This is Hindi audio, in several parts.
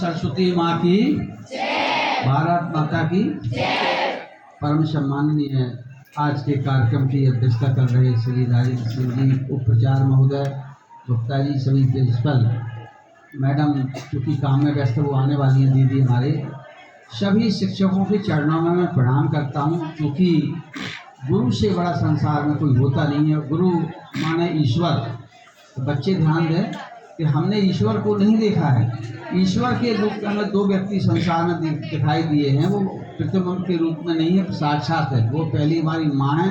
सरस्वती माँ की जय, भारत माता की जय। परम सम्माननीय आज के कार्यक्रम की अध्यक्षता कर रहे श्री राजेंद्र सिंह जी उपाचार्य महोदय, गुप्ता जी, सभी प्रिंसिपल मैडम चूँकि काम में व्यस्त वो आने वाली हैं, दीदी हमारे सभी शिक्षकों के चरणों में मैं प्रणाम करता हूँ। क्योंकि गुरु से बड़ा संसार में कोई होता नहीं है। गुरु माने ईश्वर। तो बच्चे ध्यान दें कि हमने ईश्वर को नहीं देखा है। ईश्वर के रूप में हमें दो व्यक्ति संसार में दिखाई दिए हैं। वो प्रतिबिंब के रूप में नहीं है, साक्षात है। वो पहली हमारी माँ है,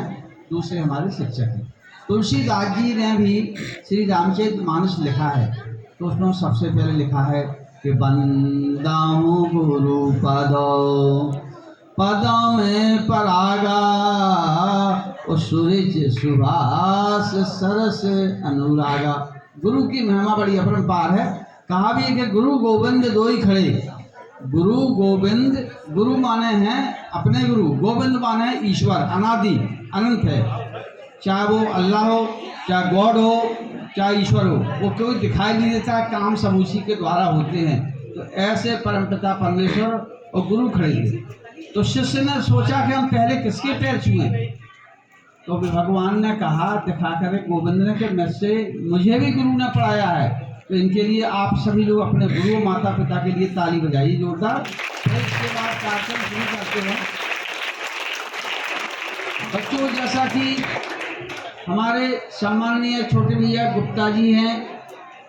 दूसरे हमारे शिक्षक हैं। तुलसीदास जी ने भी श्री रामचरितमानस लिखा है, तो उसमें सबसे पहले लिखा है कि बंदाहूँ गुरु पदों में परागा, और सूरज सुभाष सरस अनुरागा। गुरु की महिमा बड़ी अपरंपार है। कहा भी है कि गुरु गोविंद दो ही खड़े। गुरु गोविंद, गुरु माने हैं अपने गुरु, गोविंद माने है ईश्वर, अनादि अनंत है। चाहे वो अल्लाह हो, चाहे गॉड हो, चाहे ईश्वर हो, वो कोई दिखाई नहीं देता, काम सब उसी के द्वारा होते हैं। तो ऐसे परमपिता परमेश्वर और गुरु खड़े थे। तो शिष्य ने सोचा कि हम पहले किसके पैर छुएं। तो भगवान ने कहा, दिखा कर गोविंद ने, कि मुझे भी गुरु ने पढ़ाया है। तो इनके लिए आप सभी लोग अपने गुरु माता पिता के लिए ताली बजाइए जोरदार। फिर इसके बाद कार्यक्रम शुरू करते हैं। बच्चों, जैसा कि हमारे सम्माननीय छोटे भैया गुप्ता जी हैं,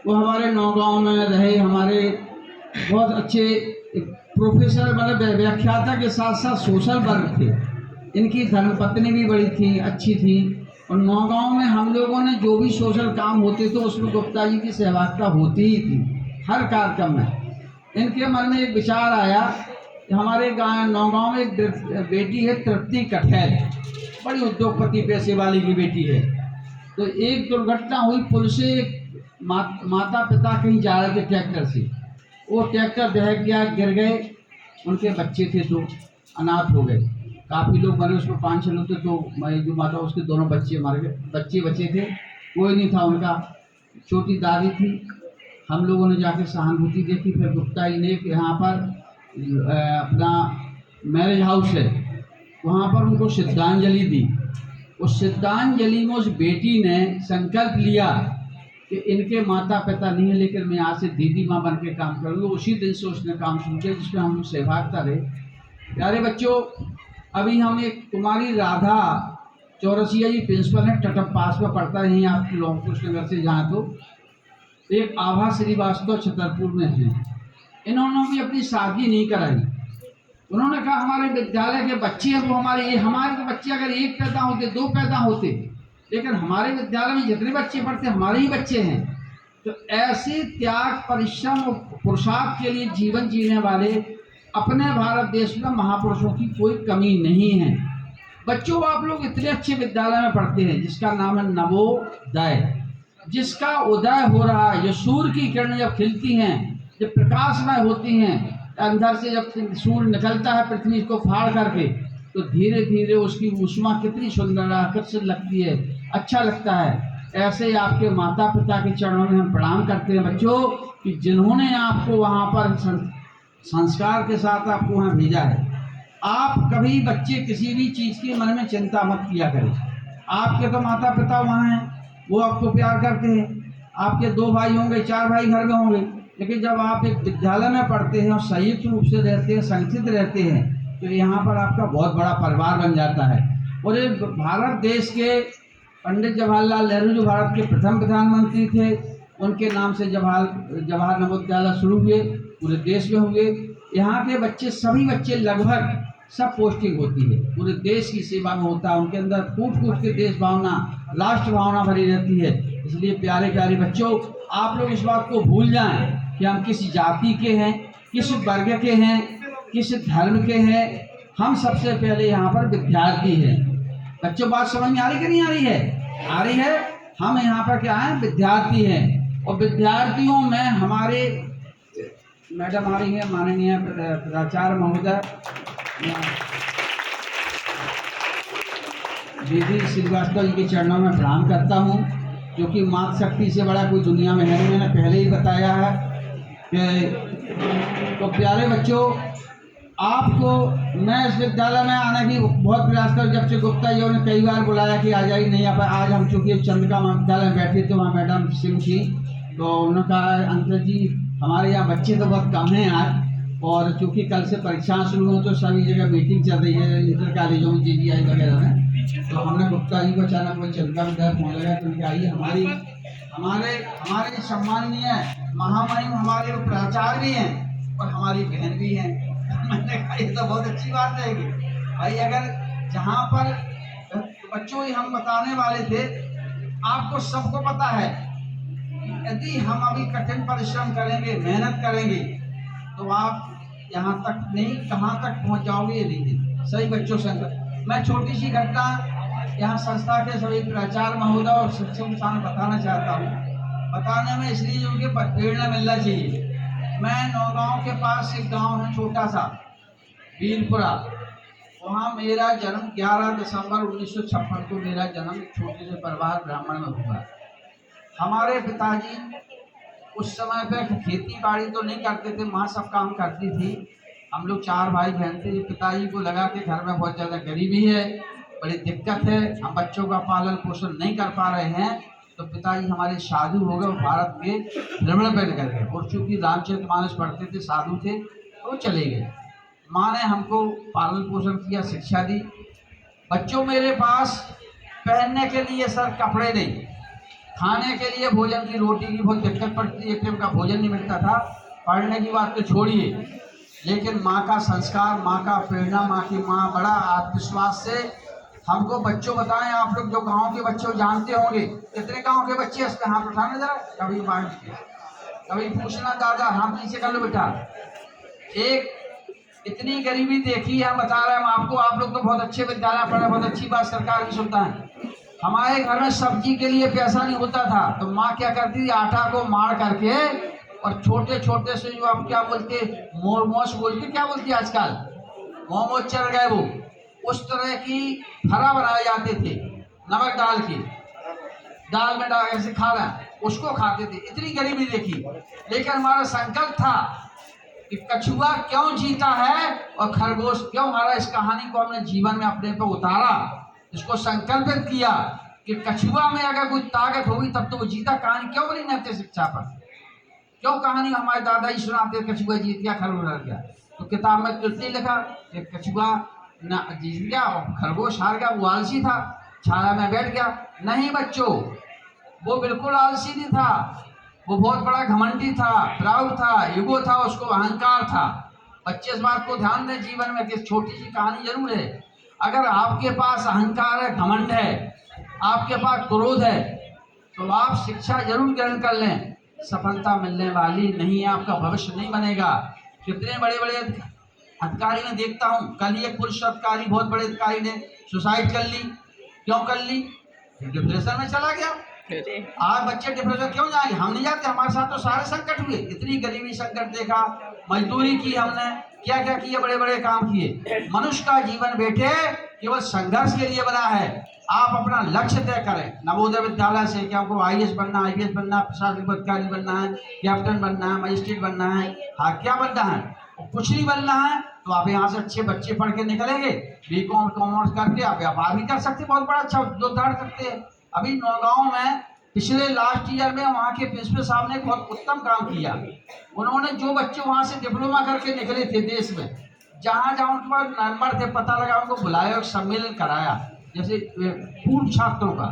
वो हमारे नौगांव में रहे, हमारे बहुत अच्छे प्रोफेसर, मतलब व्याख्याता के साथ साथ सोशल वर्क थे। इनकी धर्मपत्नी भी बड़ी थी, अच्छी थी। और नौगांव में हम लोगों ने जो भी सोशल काम होते थे उसमें गुप्ता जी की सहभागिता होती ही थी हर कार्यक्रम में। इनके मन में एक विचार आया कि हमारे नौगांव में एक बेटी है तृप्ति कठैल, बड़ी उद्योगपति पैसे वाली की बेटी है। तो एक दुर्घटना हुई, पुल से माता पिता कहीं जा रहे थे ट्रैक्टर से, वो ट्रैक्टर बह गया, गिर गए। उनके बच्चे थे, तो अनाथ हो गए। काफ़ी लोग मरे, उसमें 5-6 लोग थे। तो जो माता, उसके दोनों बच्चे मर गए। बच्चे बचे थे, कोई नहीं था उनका। छोटी दादी थी। हम लोगों ने जाके सहानुभूति देखी। फिर गुप्ता जी ने यहाँ पर अपना मैरिज हाउस है, वहाँ पर उनको श्रद्धांजलि दी। उस श्रद्धांजलि में उस बेटी ने संकल्प लिया कि इनके माता पिता नहीं है, लेकिन मैं यहाँ से दीदी माँ बन के काम करूँगी। उसी दिन से उसने काम शुरू किया, जिसमें हम सहभागिता रहे। प्यारे बच्चों, अभी हम एक कुमारी राधा चौरसिया जी प्रिंसिपल हैं, टटप पास में पढ़ता है, आपकी लौंगपुर नगर से जहाँ। तो एक आभा श्रीवास्तव छतरपुर में हैं। इन्होंने भी अपनी शादी नहीं कराई। उन्होंने कहा हमारे विद्यालय के बच्चे हैं, वो हमारे तो बच्चे अगर एक पैदा होते, 2 पैदा होते, लेकिन हमारे विद्यालय में जितने बच्चे पढ़ते हमारे ही बच्चे हैं। तो ऐसे त्याग, परिश्रम और पुरुषार्थ के लिए जीवन जीने वाले अपने भारत देश में महापुरुषों की कोई कमी नहीं है। बच्चों, आप लोग इतने अच्छे विद्यालय में पढ़ते हैं जिसका नाम है नवोदय, जिसका उदय हो रहा है। जो सूर्य की किरणें जब खिलती हैं, जब प्रकाशमय होती हैं, अंदर से जब सूर्य निकलता है पृथ्वी को फाड़ करके, तो धीरे धीरे उसकी ऊष्मा कितनी सुंदर आकर्षित लगती है, अच्छा लगता है। ऐसे आपके माता पिता के चरणों में हम प्रणाम करते हैं बच्चों, कि जिन्होंने आपको वहाँ पर संस्कार के साथ आपको वहाँ भेजा है। आप कभी बच्चे किसी भी चीज़ की मन में चिंता मत किया करें। आपके तो माता पिता वहाँ हैं, वो आपको प्यार करते हैं। आपके 2 भाई होंगे, 4 भाई घर में होंगे, लेकिन जब आप एक विद्यालय में पढ़ते हैं और संयुक्त रूप से रहते हैं, संगठित रहते हैं, तो यहाँ पर आपका बहुत बड़ा परिवार बन जाता है। और ये भारत देश के पंडित जवाहरलाल नेहरू जो भारत के प्रथम प्रधानमंत्री थे, उनके नाम से जवाहर नवोदय शुरू हुए, पूरे देश में हुए। यहाँ के बच्चे, सभी बच्चे लगभग सब पोस्टिंग होती है, पूरे देश की सेवा में होता है। उनके अंदर कूट कूट के देश भावना, राष्ट्र भावना भरी रहती है। इसलिए प्यारे प्यारे बच्चों, आप लोग इस बात को भूल जाएं कि हम किस जाति के हैं, किस वर्ग के हैं, किस धर्म के हैं। हम सबसे पहले यहाँ पर विद्यार्थी हैं। बच्चों, बात समझ में आ रही कि नहीं आ रही है? आ रही है। हम यहाँ पर क्या हैं? विद्यार्थी हैं। और विद्यार्थियों में हमारे मैडम आ रही है, माननीय प्राचार्य महोदय दीदी श्रीवास्तव जी के चरणों में प्रणाम करता हूँ, क्योंकि मातृशक्ति से बड़ा कोई दुनिया में है नहीं। मैंने पहले ही बताया है कि तो प्यारे बच्चों, आपको मैं इस विद्यालय में आने की बहुत प्रयास कर, जब से गुप्ता जी ने कई बार बुलाया कि आ जाइए, नहीं आ पाए। आज हम चूँकि चंद्रिका विद्यालय में बैठे थे, वहाँ मैडम सिंह थी, तो उन्होंने कहा अंकल जी हमारे यहाँ बच्चे तो बहुत कम हैं आज, और चूँकि कल से परीक्षाएं शुरू हो तो सभी जगह मीटिंग चल रही है इंटर कॉलेजों में, GGI वगैरह में, तो हमने गुप्ता जी को अचानक कोई चंद्रिका विद्यालय फोन लगा तो उनके आइए, हमारे हमारे सम्माननीय महामहिम हमारे प्राचार्य भी हैं और हमारी बहन भी हैं। मैंने कहा ये तो बहुत अच्छी बात है कि भाई, अगर जहाँ पर बच्चों ही हम बताने वाले थे, आपको सबको पता है यदि हम अभी कठिन परिश्रम करेंगे, मेहनत करेंगे, तो आप यहाँ तक नहीं कहाँ तक पहुँच जाओगे ये नहीं। सही बच्चों संग मैं छोटी सी घटना यहाँ संस्था के सभी प्राचार्य महोदय और शिक्षकों के सामने बताना चाहता हूँ। बताने में इसलिए उनके प्रेरणा मिलना चाहिए। मैं नौगांव के पास एक गांव है छोटा सा, वीरपुरा, वहाँ मेरा जन्म 11 दिसंबर 1956 को मेरा जन्म छोटे से परिवार ब्राह्मण में हुआ। हमारे पिताजी उस समय पे खेती बाड़ी तो नहीं करते थे, माँ सब काम करती थी। हम लोग 4 भाई बहन थे। पिताजी को लगा कि घर में बहुत ज़्यादा गरीबी है, बड़ी दिक्कत है, हम बच्चों का पालन पोषण नहीं कर पा रहे हैं, तो पिताजी हमारे साधु हो गए, भारत के भ्रमण पर निकल गए, और चूँकि रामचरितमानस पढ़ते थे, साधु थे, तो चले गए। माँ ने हमको पालन पोषण किया, शिक्षा दी। बच्चों मेरे पास पहनने के लिए सर कपड़े नहीं, खाने के लिए भोजन की रोटी की बहुत दिक्कत पड़ती थी, एक टाइम का भोजन नहीं मिलता था। पढ़ने की बात तो छोड़िए, लेकिन माँ का संस्कार, माँ का प्रेरणा, माँ की माँ बड़ा आत्मविश्वास से हमको बच्चों बताएं। आप लोग जो गांव के बच्चों जानते होंगे, कितने गांव के बच्चे इस पे हाथ उठाना जरा, कभी बांट कभी पूछना, दादा हाथ नीचे कर लो बेटा। एक इतनी गरीबी देखी है, हम बता रहे हैं आपको। आप लोग तो बहुत अच्छे विद्यालय पढ़े, बहुत अच्छी बात, सरकार की सुविधा है। हमारे घर में सब्जी के लिए पैसा नहीं होता था, तो माँ क्या करती थी, आटा को मार करके और छोटे छोटे से, जो आप क्या बोलते, मोरमोस बोलते, क्या बोलते आजकल, मोमोज चल गए वो, उस तरह की फरा बनाए जाते थे, नमक डाल के, दाल में डाल ऐसे खाना, उसको खाते थे। इतनी गरीबी देखी, लेकिन हमारा संकल्प था कि कछुआ क्यों जीता है और खरगोश क्यों हारा। इस कहानी को हमने जीवन में अपने पे उतारा, इसको संकल्पित किया कि कछुआ में अगर कोई ताकत होगी तब तो वो जीता। कहानी क्यों बनी नैतिक शिक्षा पर, क्यों कहानी हमारे दादाजी सुनाते, कछुआ जीत गया खरगोश हार गया। तो किताब में तो नहीं लिखा कि कछुआ ना जीत गया और खरगोश हार गया, वो आलसी था, छाया में बैठ गया। नहीं बच्चों, वो बिल्कुल आलसी नहीं था, वो बहुत बड़ा घमंडी था, प्राउड था, ईगो था, उसको अहंकार था। बच्चे इस बात को ध्यान दें जीवन में कि छोटी सी कहानी जरूर है। अगर आपके पास अहंकार है, घमंड है, आपके पास क्रोध है, तो आप शिक्षा जरूर ग्रहण कर लें, सफलता मिलने वाली नहीं है, आपका भविष्य नहीं बनेगा। कितने बड़े बड़े अधिकारी में देखता हूँ, कल ही एक पुरुष अधिकारी, बहुत बड़े अधिकारी ने सुसाइड कर ली। क्यों कर ली? डिप्रेशन में चला गया। आज बच्चे डिप्रेशन क्यों जाएंगे? हम नहीं जाते, हमारे साथ तो सारे संकट हुए, इतनी गरीबी संकट देखा, मजदूरी की हमने, क्या क्या किए, बड़े बड़े काम किए। मनुष्य का जीवन बेटे केवल संघर्ष के लिए बना है। आप अपना लक्ष्य तय करें। नवोदय विद्यालय से क्या आपको IAS बनना, IPS बनना, प्रशासनिक अधिकारी बनना है, कैप्टन बनना है, मजिस्ट्रेट बनना है, हाँ क्या बनना है, कुछ नहीं बनना है, तो आप यहाँ से अच्छे बच्चे पढ़ के निकलेंगे, BCom कॉमर्स करके आप व्यापार भी कर सकते, बहुत बड़ा अच्छा उद्धार करते हैं। अभी नौगांव में पिछले लास्ट ईयर में वहाँ के प्रिंसिपल साहब ने बहुत उत्तम काम किया। उन्होंने जो बच्चे वहाँ से डिप्लोमा करके निकले थे देश में, जहाँ जहाँ उनके पास नंबर थे, पता लगा, उनको बुलाया, एक सम्मेलन कराया, जैसे पूर्व छात्रों का।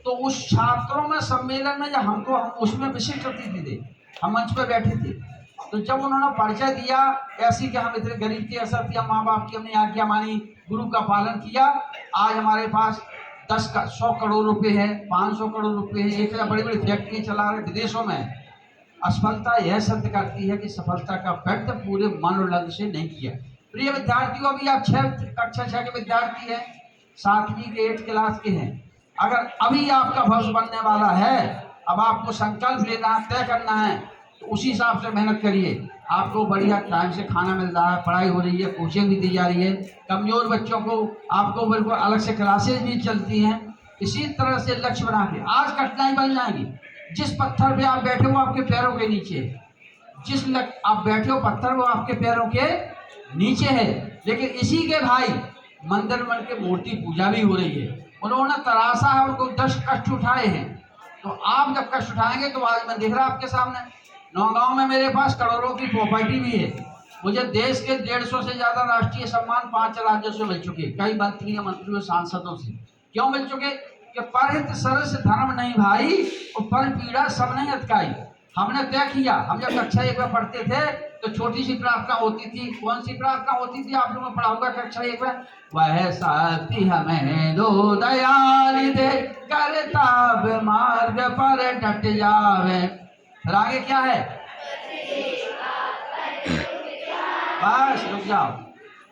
तो उस छात्रों में सम्मेलन में जब हमको, हम उसमें विशिष्ट अतिथि थे, हम मंच पर बैठे थे। तो जब उन्होंने परिचय दिया ऐसी कि हम इतने गरीब थे, ऐसा थी, हम माँ बाप की हमने आज्ञा मानी, गुरु का पालन किया, आज हमारे पास 100 करोड़ रुपए है, 500 करोड़ रुपए है, 1000 बड़ी बड़ी फैक्ट्री चला रहे विदेशों में। असफलता यह सिद्ध करती है कि सफलता का व्यक्त पूरे मन और लग्न से नहीं किया। प्रिय विद्यार्थियों, अभी आप कक्षा 6 के विद्यार्थी हैं, 7वीं के 8th क्लास के हैं। अगर अभी आपका भविष्य बनने वाला है, अब आपको संकल्प लेना है, तय करना है, तो उसी हिसाब से मेहनत करिए। आपको बढ़िया टाइम से खाना मिल रहा है, पढ़ाई हो रही है, कोचिंग भी दी जा रही है, कमजोर बच्चों को आपको बिल्कुल अलग से क्लासेज भी चलती हैं। इसी तरह से लक्ष्य बना के आज कठिनाई बन जाएगी। जिस पत्थर पे आप बैठे हो आपके पैरों के नीचे, आप बैठे हो पत्थर वो आपके पैरों के नीचे है, लेकिन इसी के भाई मंदिर में के मूर्ति पूजा भी हो रही है। उन्होंने तराशा है, उनको 10 कष्ट उठाए हैं। तो आप जब कष्ट उठाएंगे तो आज मैं दिख रहा आपके सामने नौगांव में मेरे पास करोड़ों की प्रॉपर्टी भी है। मुझे देश के 150 से ज्यादा राष्ट्रीय सम्मान 5 राज्यों से मिल चुके, कई मंत्रियों सांसदों से। क्यों मिल चुके? कि परहित सरस धर्म नहीं भाई और पर पीड़ा सब नहीं अटकाई। हमने तय किया, हम जब कक्षा 1 में पढ़ते थे तो छोटी सी प्रार्थना होती थी। कौन सी प्रार्थना होती थी? आप लोगों ने पढ़ा होगा कक्षा 1 में, वह शक्ति हमें दो दयाल दे करताब मार्ग पर डट जावे। फिर आगे क्या है? बस रुक जाओ,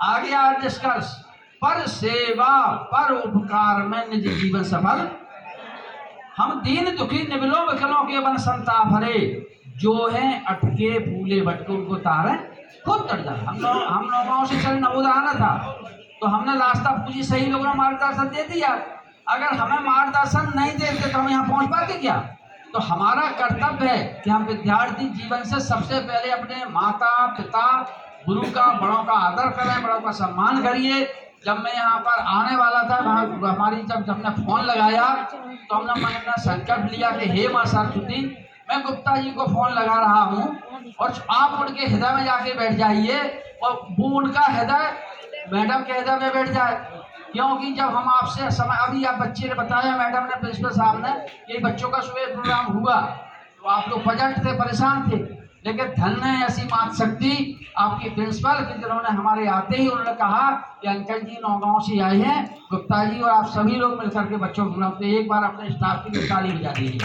आगे आज निष्कर्ष पर सेवा पर उपकार में निज जीवन सफल। हम दीन दुखी निबिलों विकलों के बन संताप हरे, जो है अटके फूले भटके उनको तारे खुद तट जाए। हम लोगों से चल नवोदय आना था तो हमने रास्ता पूजी, सही लोगों ने मार्गदर्शन दे दिया। अगर हमें मार्गदर्शन नहीं देते तो हम यहाँ पहुंच पाते क्या? तो हमारा कर्तव्य है कि हम विद्यार्थी जीवन से सबसे पहले अपने माता पिता गुरु का बड़ों का आदर करें, बड़ों का सम्मान करिए। जब मैं यहाँ पर आने वाला था, हमारी जब हमने फोन लगाया तो हमने मन में संकल्प लिया कि हे मां सरस्वती, मैं गुप्ता जी को फोन लगा रहा हूँ और आप उनके हृदय में जाके बैठ जाइए और वो उनका हृदय मैडम के हृदय में बैठ जाए। क्योंकि जब हम आपसे समय, अभी आप बच्चे ने बताया, मैडम ने, प्रिंसिपल साहब ने, कि बच्चों का सुबह प्रोग्राम हुआ तो आप लोग पजट थे, परेशान थे, लेकिन धन्य है ऐसी मात शक्ति आपकी प्रिंसिपल की, जिन्होंने हमारे आते ही उन्होंने कहा कि अंकल जी नौगांव से आए हैं गुप्ता जी और आप सभी लोग मिलकर के बच्चों को बुलाते। एक बार अपने स्टाफ की ताली बजा दीजिए।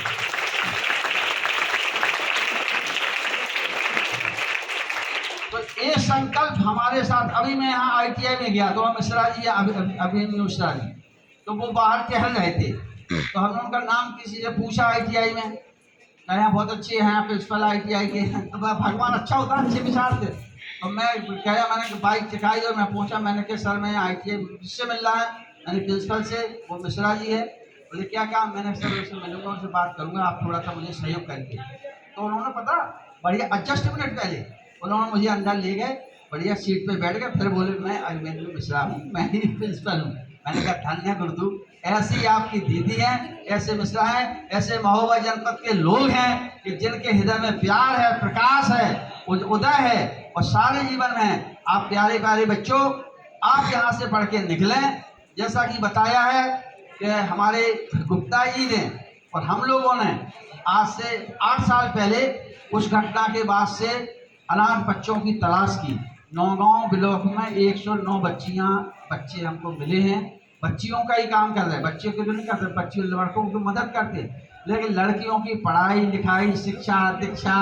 तो ये संकल्प हमारे साथ, अभी मैं यहाँ ITI में गया तो मिश्रा जी, अभिमन्यु मिश्रा जी, तो वो बाहर टहल रहे थे तो हमने उनका नाम किसी से पूछा ITI में, कहा बहुत अच्छे हैं प्रिंसिपल ITI के, तो भगवान अच्छा होता है, अच्छे विचार थे। तो मैं कहा, मैंने बाइक दिखाई और मैं पहुंचा, मैंने कहा सर मैं ITI किससे मिल रहा है? मैंने प्रिंसिपल से, वो मिश्रा जी है। बोले क्या काम? मैंने सर उससे मिलूंगा, उनसे बात करूंगा, आप थोड़ा सा मुझे सहयोग करेंगे। तो उन्होंने पता बढ़िया 10 मिनट पहले उन्होंने मुझे अंदर ले गए, बढ़िया सीट पे बैठ गए, फिर बोले मैं अभिमन्यु मिश्रा हूँ, मैं ही प्रिंसिपल हूँ। मैंने कहा धन्य गुरुदेव, ऐसी आपकी दीदी है, ऐसे मिश्रा है, ऐसे महोबा जनपद के लोग हैं कि जिनके हृदय में प्यार है, प्रकाश है, उदय है और सारे जीवन में आप प्यारे प्यारे बच्चों, आप यहाँ से पढ़ के निकलें। जैसा कि बताया है कि हमारे गुप्ता जी ने और हम लोगों ने आज से 8 साल पहले उस घटना के बाद से अनाथ बच्चों की तलाश की। नौगांव ब्लॉक में 109 बच्चे हमको मिले हैं। बच्चियों का ही काम कर रहे हैं, बच्चों के तो नहीं करते, बच्चियों लड़कों की मदद करते, लेकिन लड़कियों की पढ़ाई लिखाई, शिक्षा दीक्षा,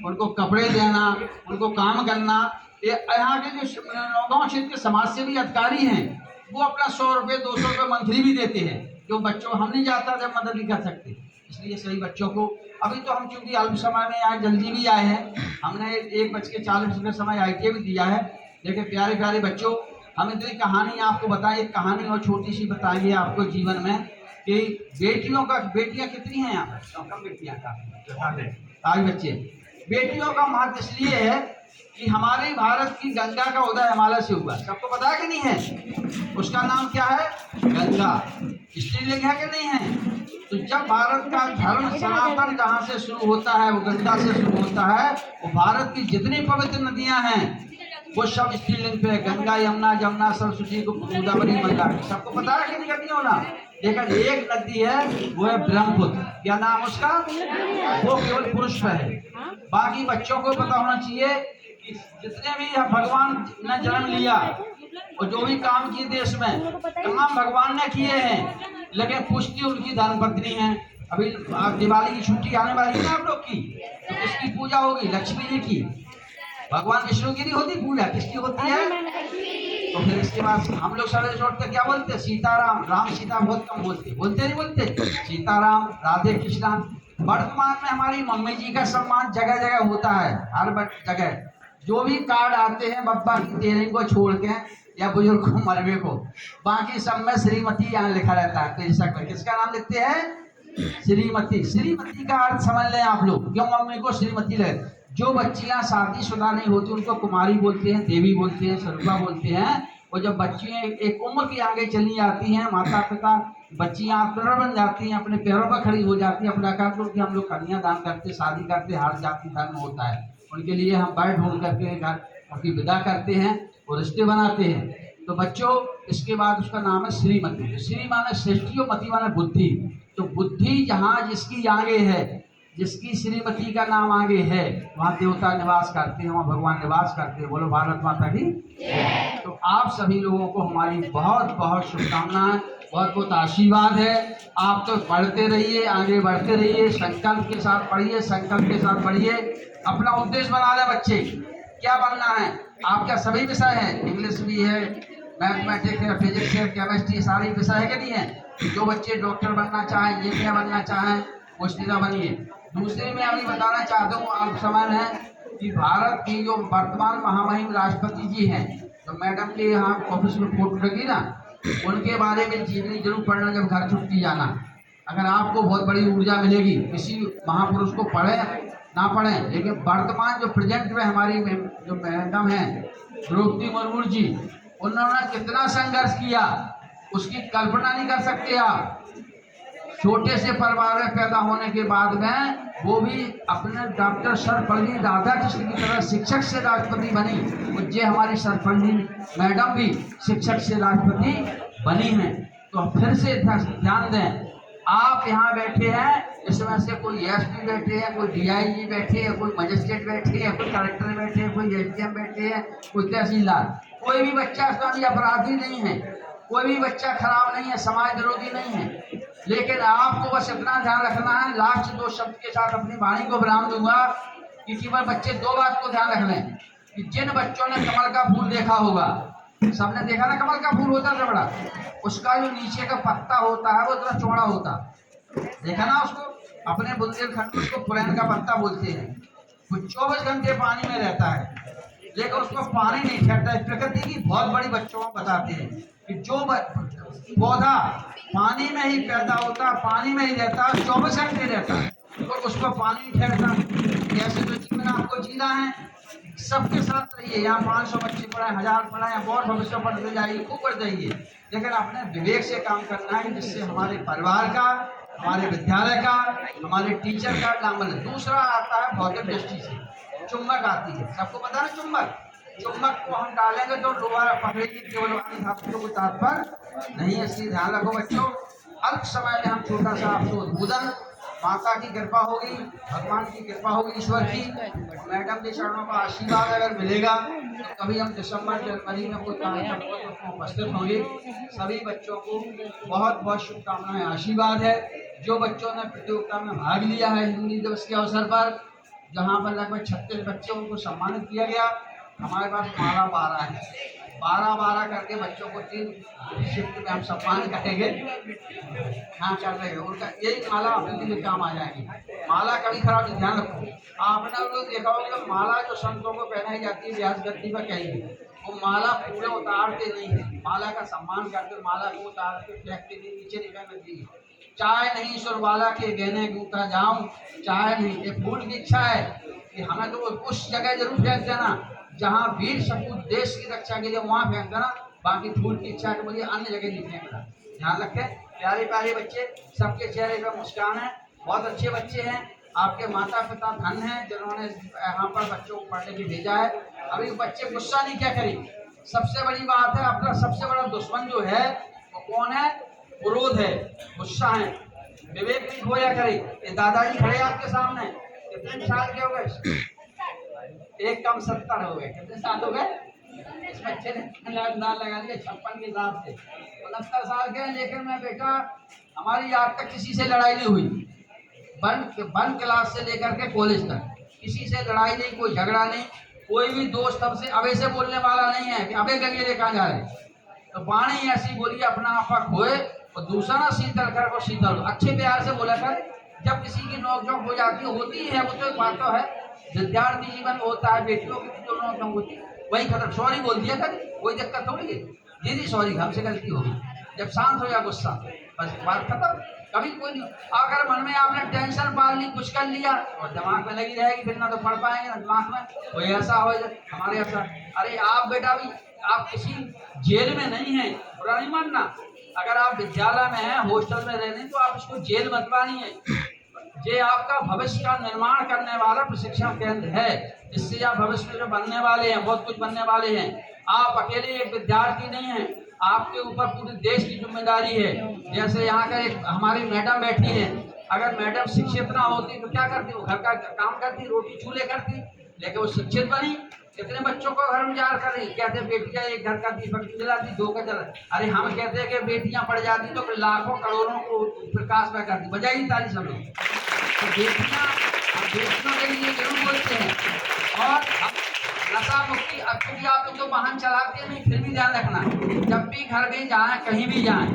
उनको कपड़े देना, उनको काम करना। ये यहाँ के जो नौगांव क्षेत्र के समाज सेवी अधिकारी हैं वो अपना 100 रुपये 200 रुपये मंथली भी देते हैं, जो बच्चों हम नहीं जाता जब मदद नहीं कर सकते। इसलिए सही बच्चों को, अभी तो हम चूंकि अल्प समय में आए, जल्दी भी आए हैं, हमने 1:40 का समय ITI भी दिया है, लेकिन प्यारे प्यारे बच्चों, हमें तो एक कहानी आपको बताएं, एक कहानी और छोटी सी बताएंगे आपको जीवन में कि बेटियां कितनी हैं यहाँ पर? कम बेटियां का 5 बच्चे। बेटियों का महत्व इसलिए है कि हमारे भारत की गंगा का उदय हिमालय से हुआ, सबको पता है कि नहीं है? उसका नाम क्या है? गंगा। स्त्रीलिंग है कि नहीं है? तो जब भारत का धर्म सनातन जहाँ से शुरू होता है, वो गंगा से शुरू होता है, वो भारत की जितनी पवित्र नदियां हैं वो सब स्त्रीलिंग पे, गंगा यमुना जमुना सरस्वती गोदावरी मंदाकिनी, सबको पता है कि नहीं नदियों ना? लेकिन एक नदी है वो है ब्रह्मपुत्र। क्या नाम उसका? वो केवल पुरुष पे है। बाकी बच्चों को पता होना चाहिए कि जितने भी भगवान ने जन्म लिया और जो भी काम किए देश में, तमाम भगवान ने किए हैं, लेकिन पुष्टि उनकी धर्मपत्नी है। अभी दिवाली की छुट्टी आने वाली है ना आप लोग की, तो किसकी पूजा होगी? लक्ष्मी जी की। भगवान विष्णु की नहीं होती पूजा, किसकी होती है? तो फिर इसके बाद हम लोग सारे छोड़ते क्या बोलते? सीताराम। राम सीता बहुत कम बोलते नहीं बोलते? सीताराम, राधे कृष्णा। वर्तमान में हमारी मम्मी जी का सम्मान जगह जगह होता है, हर जगह जो भी कार्ड आते हैं बप्पा की तेरे को छोड़ के या बुजुर्ग को, मरवे को, बाकी सब में श्रीमती यहाँ लिखा रहता है। किसका नाम लिखते हैं? श्रीमती। श्रीमती का अर्थ समझ लें आप लोग, क्यों मम्मी को श्रीमती लगे? जो बच्चियां शादीशुदा नहीं होती उनको कुमारी बोलते हैं, देवी बोलते हैं, स्वरूपा बोलते हैं। और जब बच्चियां एक उम्र की आगे चली जाती हैं, माता पिता बच्चियां आत्मनिर्भर बन जाती हैं, अपने पैरों पर खड़ी हो जाती हैं, अपना कर के हम लोग कन्या दान करते, शादी करते, हर जाति धर्म होता है उनके लिए, हम बर ढूंढ करके घर उनकी विदा करते हैं और रिश्ते बनाते हैं। तो बच्चों, इसके बाद उसका नाम है श्रीमती। श्री माने सृष्टि और मति माने बुद्धि। तो बुद्धि जहाँ जिसकी आगे है, जिसकी श्रीमती का नाम आगे है, वहाँ देवता निवास करते हैं, वहाँ भगवान निवास करते हैं। बोलो भारत माता की। तो आप सभी लोगों को हमारी बहुत बहुत शुभकामनाएं, बहुत बहुत आशीर्वाद है। आप तो पढ़ते रहिए, आगे बढ़ते रहिए, संकल्प के साथ पढ़िए, संकल्प के साथ पढ़िए। अपना उद्देश्य बना ले बच्चे, क्या बनना है। आपका सभी विषय है, इंग्लिश भी है, मैथमेटिक्स है, फिजिक्स है, केमिस्ट्री, सारी विषय है कि नहीं है। जो बच्चे डॉक्टर बनना चाहें, इंजीनियर बनना चाहें, वो सीधा बनिए। दूसरे में अभी बताना चाहता हूँ, आप समझ है कि भारत की जो वर्तमान महामहिम राष्ट्रपति जी हैं, तो मैडम के यहाँ ऑफिस में फोटो लगी ना, उनके बारे में जीवनी जरूर पढ़ना जब घर छुट्टी जाना। अगर आपको बहुत बड़ी ऊर्जा मिलेगी, किसी महापुरुष को पढ़े ना पढ़ें, लेकिन वर्तमान जो प्रेजेंट में हमारी जो मैडम है द्रौपदी मुर्मू जी, उन्होंने कितना संघर्ष किया उसकी कल्पना नहीं कर सकते आप। छोटे से परिवार में पैदा होने के बाद में वो भी अपने डॉक्टर सर्वपल्ली राधाकृष्ण की तरह शिक्षक से राष्ट्रपति बनी। मुझे हमारी सर्वपल्ली मैडम भी शिक्षक से राष्ट्रपति बनी हैं। तो फिर से ध्यान दें, आप यहाँ बैठे हैं, इसमें से कोई एसपी बैठे हैं, कोई डीआईजी बैठे हैं, कोई मजिस्ट्रेट बैठे हैं, कोई कलेक्टर बैठे हैं, कोई एसडीएम बैठे हैं, कोई तहसीलदार। कोई भी बच्चा इसमें अपराधी नहीं है, कोई भी बच्चा खराब नहीं है, समाज विरोधी नहीं है। लेकिन आपको बस इतना ध्यान रखना है, लास्ट 2 शब्द के साथ अपनी वाणी को विराम दूंगा कि केवल बच्चे 2 बात को ध्यान रख लें कि जिन बच्चों ने कमल का फूल देखा होगा, सबने देखा ना कमल का फूल होता है बड़ा, उसका जो नीचे का पत्ता होता है वो इतना चौड़ा होता, देखा ना उसको, अपने बुंदेलखंड में उसको पुरैन का पत्ता बोलते हैं। वो 24 घंटे पानी में रहता है, लेकिन उसको पानी नहीं ठहरता। प्रकृति की बहुत बड़ी बच्चों को बताते हैं कि जो पौधा पानी में ही पैदा होता है, पानी में ही रहता है, 24 घंटे रहता है, और उसको पानी नहीं ठहरता। ऐसे तो जीवन आपको जीना है, सबके साथ रहिए। यहाँ 500 बच्चे पढ़ाए, 1000 पढ़ाए, और भविष्य पढ़ते जाइए, खूब पढ़ जाइए, लेकिन अपने विवेक से काम करना है, जिससे हमारे परिवार का, हमारे विद्यालय का, हमारे टीचर का नाम बने। दूसरा आता है भौतिक दृष्टि से, चुम्बक आती है, सबको पता है चुम्बक। चुम्बक को हम डालेंगे तो लोहा पकड़ेगी, केवल तात्पर्य नहीं है। इसलिए ध्यान रखो बच्चों, अल्प समय में हम छोटा सा आपको उद्बोधन, माता की कृपा होगी, भगवान की कृपा होगी, ईश्वर की, मैडम के चरणों का आशीर्वाद अगर मिलेगा तो कभी हम दिसंबर जनवरी में कोई कार्यक्रम हो तो उसमें उपस्थित होंगे। सभी बच्चों को बहुत बहुत शुभकामनाएं, आशीर्वाद है। जो बच्चों ने प्रतियोगिता में भाग लिया है हिंदी दिवस के अवसर पर, जहाँ पर लगभग 36 बच्चों को सम्मानित किया गया। हमारे पास 12 है, 12 करके बच्चों को 3 शिफ्ट में हम सम्मान करेंगे। हाँ कर रहे हैं, उनका यही माला अपने लिए काम आ जाएगी। माला कभी खराब नहीं, ध्यान रखो। आपने लोग देखा होगा माला जो संतों को पहनाई जाती है व्यास गद्दी पर कहीं, वो माला पूरे उतारते नहीं है, माला का सम्मान करते, माला को उतार के फेंकते नहीं, नीचे नहीं फेंकती है। चाहे नहीं सुरबाला के गहने गूंथा जाऊं, चाहे नहीं, ये फूल की इच्छा है कि हमें तो उस जगह जरूर फेंक देना जहाँ वीर सपूत देश की रक्षा के लिए, वहाँ फेंक देना। बाकी फूल की इच्छा के मुझे अन्य जगह नहीं फेंकना। ध्यान रखें, प्यारे प्यारे बच्चे, सबके चेहरे पर मुस्कान है, बहुत अच्छे बच्चे हैं। आपके माता पिता धन हैं जिन्होंने यहाँ पर बच्चों को पढ़ने के भेजा है। अभी बच्चे गुस्सा नहीं क्या करें, सबसे बड़ी बात है, अपना सबसे बड़ा दुश्मन जो है वो कौन है? क्रोध है, गुस्सा है। विवेक नहीं खोया करे। ये दादाजी खड़े आपके सामने, कितने साल के हो गए? एक कम 70 हो गए। कितने साल हो गए? इस बच्चे ने ना लगा लिया 56 के हिसाब से 69 साल के। लेकिन मैं बेटा, हमारी आज तक किसी से लड़ाई नहीं हुई, वन क्लास से लेकर के कॉलेज तक किसी से लड़ाई नहीं, कोई झगड़ा नहीं। कोई भी दोस्त हमसे अबे से बोलने वाला नहीं है कि अबे गंगे कहाँ जा रहे। तो वाणी ऐसी बोली, अपना आपा खोए और दूसरा ना शीतल कर को शीतल। अच्छे प्यार से बोला कर। जब किसी की नोकझोंक हो जाती होती है, वो तो एक बात तो है, विद्यार्थी जीवन होता है, बेटियों की जो नोकझोंक होती है वही खत्म। सॉरी बोल दिया कर, कोई दिक्कत थोड़ी है, दीदी सॉरी हमसे गलती होगी। जब शांत हो जाए गुस्सा, बस बात खत्म। कभी कोई नहीं। अगर मन में आपने टेंशन पाल ली, कुछ कर लिया और दिमाग में लगी रहेगी, फिर ना तो पढ़ पाएंगे ना दिमाग में। कोई ऐसा हो जाए हमारे ऐसा, अरे आप बेटा भी आप किसी जेल में नहीं है, बुरा नहीं मानना। अगर आप विद्यालय में हैं, हॉस्टल में रहने, तो आप इसको जेल मत मानिए। ये आपका भविष्य का निर्माण करने वाला प्रशिक्षण केंद्र है। इससे आप भविष्य में जो बनने वाले हैं, बहुत कुछ बनने वाले हैं। आप अकेले एक विद्यार्थी नहीं हैं, आपके ऊपर पूरे देश की जिम्मेदारी है। जैसे यहाँ का एक हमारी मैडम बैठी है, अगर मैडम शिक्षित ना होती तो क्या करती? वो घर का काम करती, रोटी चूल्हे करती, लेकिन वो शिक्षित बनी, कितने बच्चों को घर उजाड़ कर रही। कहते बेटियां एक घर का दीपक जलाती, दो का जला। अरे हम कहते हैं कि बेटियां पढ़ जाती तो लाखों करोड़ों को प्रकाश में करती। बजाई ताली सब लोग। तो बेटियां हम बेटियों के लिए जरूर बोलते हैं। और नशा मुक्ति, अब क्योंकि आप लोग तो वाहन चलाते नहीं, फिर भी ध्यान रखना, जब भी घर में जाए, कहीं भी जाए,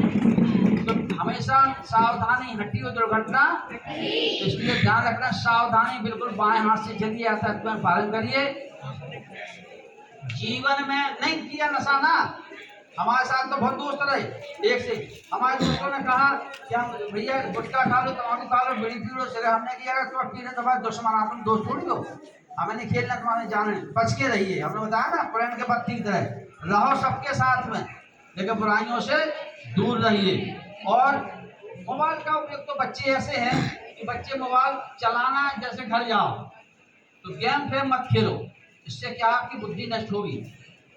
तो हमेशा सावधानी, हड्डी और दुर्घटना, इसलिए ध्यान रखना। सावधानी बिल्कुल, बाएं हाथ से चलिए, ऐसा पालन करिए। जीवन में नहीं किया नशा ना, हमारे साथ तो बहुत दोस्त रहे। एक से हमारे दोस्तों ने कहा कि हम भैया गुटखा खा लो, तम्बाकू खा लो, बीड़ी पी लो, सिगरेट, हमने किया तो पीने के बाद दुश्मन, आप दोस्त छोड़ दो, हमें नहीं खेलना, तुम्हारे जाने, बच के रहिए। हमने बताया ना, पुराण के बाद ठीक तरह रहो सबके साथ में, लेकिन बुराइयों से दूर रहिए। और मोबाइल का उपयोग, तो बच्चे ऐसे हैं कि बच्चे मोबाइल चलाना, जैसे घर जाओ तो गेम फेम मत खेलो, इससे क्या आपकी बुद्धि नष्ट होगी।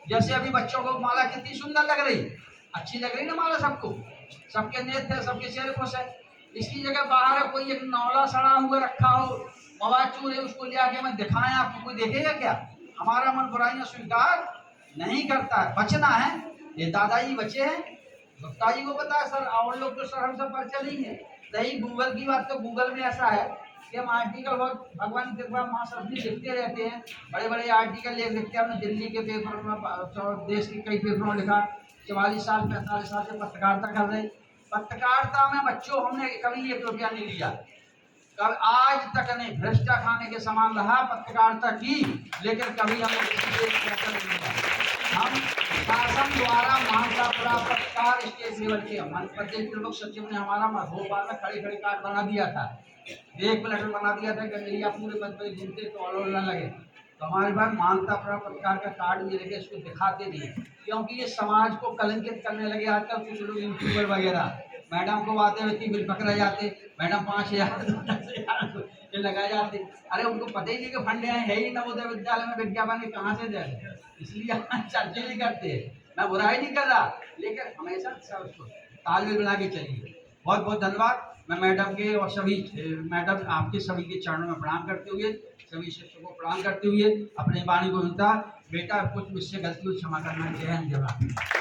जैसे अभी बच्चों को माला कितनी सुंदर लग रही, अच्छी लग रही ना माला सबको, सबके नेत्र है, सबके चेहरे खुश है। इसकी जगह बाहर कोई एक नौला सड़ा हुआ रखा हो, मोबाइल चूर है, उसको ले आके मैं दिखाएं आपको, कोई देखेगा क्या? हमारा मन बुराइयां स्वीकार नहीं करता है, बचना है। ये दादाजी बचे हैं, गुप्ता जी को पता है सर, और लोग तो सर हमसे परिचय नहीं है। रही गूगल की बात, तो गूगल में ऐसा है कि हम आर्टिकल बहुत भगवान की कृपा माँ सभी लिखते रहते हैं, बड़े बड़े आर्टिकल लिखते हैं। हमने दिल्ली के पेपर में, देश के कई पेपरों में लिखा। 44 साल 45 साल से पत्रकारिता कर रहे। पत्रकारिता में बच्चों हमने कभी 1 रुपया नहीं लिया, कभी आज तक नहीं। भ्रष्टा खाने के समान रहा पत्रकारिता की, लेकिन कभी हमने किसी से पैसा नहीं लिया। हम शासन द्वारा मान्यता प्राप्त पत्रकार स्टेट लेवल के, प्रदेश प्रमुख सचिव ने हमारा भोपाल में खड़े खड़े कार्ड बना दिया था, 1 मिनट में बना दिया था कि मेरी पूरे मत में घूमते तो ऑल न लगे। तो हमारे पास मान्यता प्राप्त पत्रकार का कार्ड भी लगे, इसको दिखाते नहीं, क्योंकि ये समाज को कलंकित करने लगे। आजकल कुछ लोग यूट्यूबर वगैरह मैडम को आते हुए 3 बिल पकड़े जाते, मैडम 5000 10,000 लगाए जाते। अरे उनको पता ही नहीं कि फंड है ही नवोदय विद्यालय में, विज्ञापन के कहाँ से जाए, इसलिए चर्चा नहीं करते। मैं बुराई नहीं कर रहा, लेकिन हमेशा तालमेल बना के चलिए। बहुत बहुत धन्यवाद। मैं मैडम के और सभी मैडम आपके सभी के चरणों में प्रणाम करते हुए, सभी शिक्षकों को प्रणाम करते हुए अपनी वाणी को विनता, बेटा कुछ मुझसे गलती हुई क्षमा करना। जय हिंद, जय भारत।